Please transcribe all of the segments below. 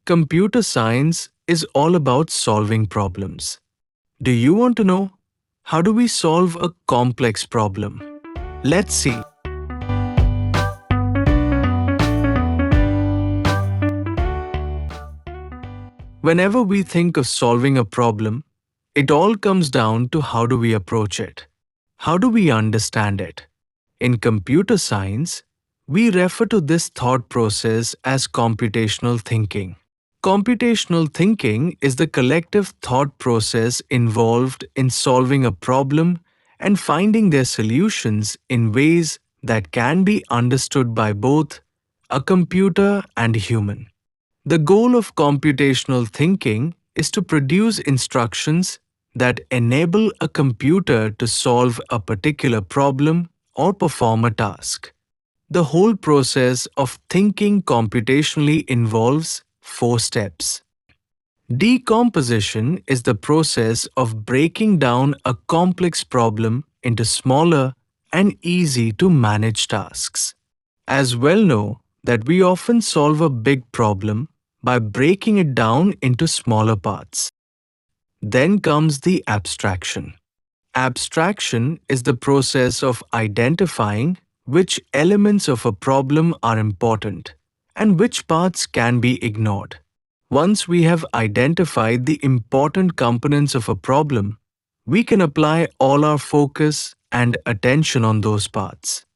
Computer science is all about solving problems. Do you want to know how do we solve a complex problem? Let's see. Whenever we think of solving a problem, it all comes down to how do we approach it? How do we understand it? In computer science, we refer to this thought process as computational thinking. Computational thinking is the collective thought process involved in solving a problem and finding their solutions in ways that can be understood by both a computer and a human. The goal of computational thinking is to produce instructions that enable a computer to solve a particular problem or perform a task. The whole process of thinking computationally involves 4 steps. Decomposition is the process of breaking down a complex problem into smaller and easy to manage tasks. As well know that we often solve a big problem by breaking it down into smaller parts. Then comes the abstraction. Abstraction is the process of identifying which elements of a problem are important and which parts can be ignored. Once we have identified the important components of a problem, we can apply all our focus and attention on those parts.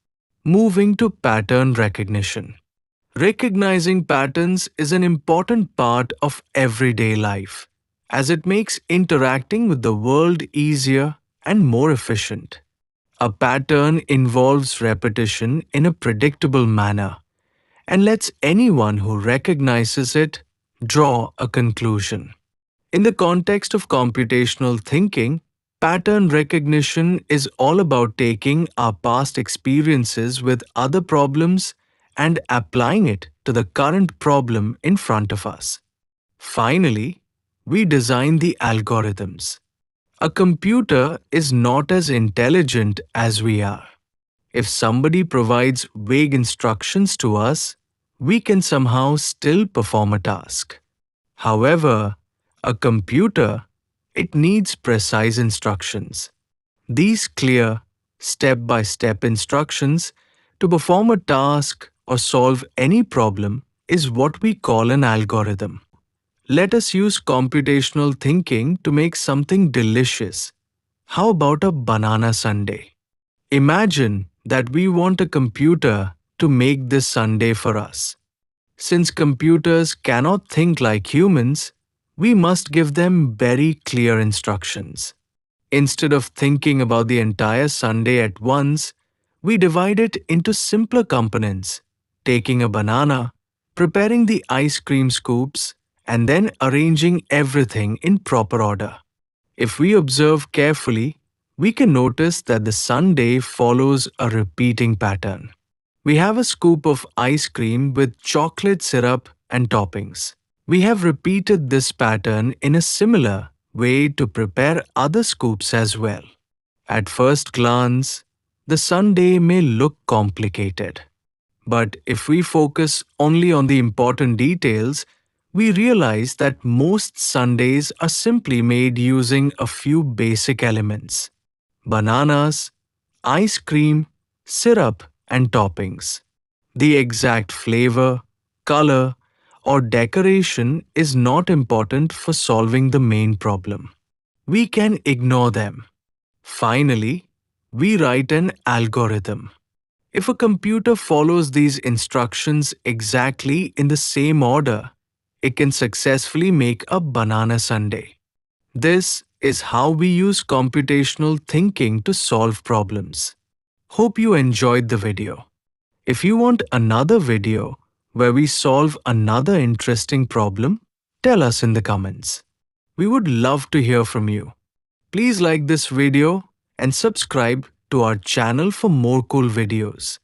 Moving to pattern recognition. Recognizing patterns is an important part of everyday life, as it makes interacting with the world easier and more efficient. A pattern involves repetition in a predictable manner and lets anyone who recognizes it draw a conclusion. In the context of computational thinking, pattern recognition is all about taking our past experiences with other problems and applying it to the current problem in front of us. Finally, we design the algorithms. A computer is not as intelligent as we are. If somebody provides vague instructions to us, we can somehow still perform a task. However, a computer, it needs precise instructions. These clear, step-by-step instructions to perform a task or solve any problem is what we call an algorithm. Let us use computational thinking to make something delicious. How about a banana sundae? Imagine that we want a computer to make this sundae for us. Since computers cannot think like humans, we must give them very clear instructions. Instead of thinking about the entire sundae at once, we divide it into simpler components, taking a banana, preparing the ice cream scoops, and then arranging everything in proper order. If we observe carefully, we can notice that the sundae follows a repeating pattern. We have a scoop of ice cream with chocolate syrup and toppings. We have repeated this pattern in a similar way to prepare other scoops as well. At first glance, the sundae may look complicated. But if we focus only on the important details, we realize that most sundaes are simply made using a few basic elements: bananas, ice cream, syrup, and toppings. The exact flavor, color, or decoration is not important for solving the main problem. We can ignore them. Finally, we write an algorithm. If a computer follows these instructions exactly in the same order, it can successfully make a banana sundae. This is how we use computational thinking to solve problems. Hope you enjoyed the video. If you want another video where we solve another interesting problem, tell us in the comments. We would love to hear from you. Please like this video and subscribe to our channel for more cool videos.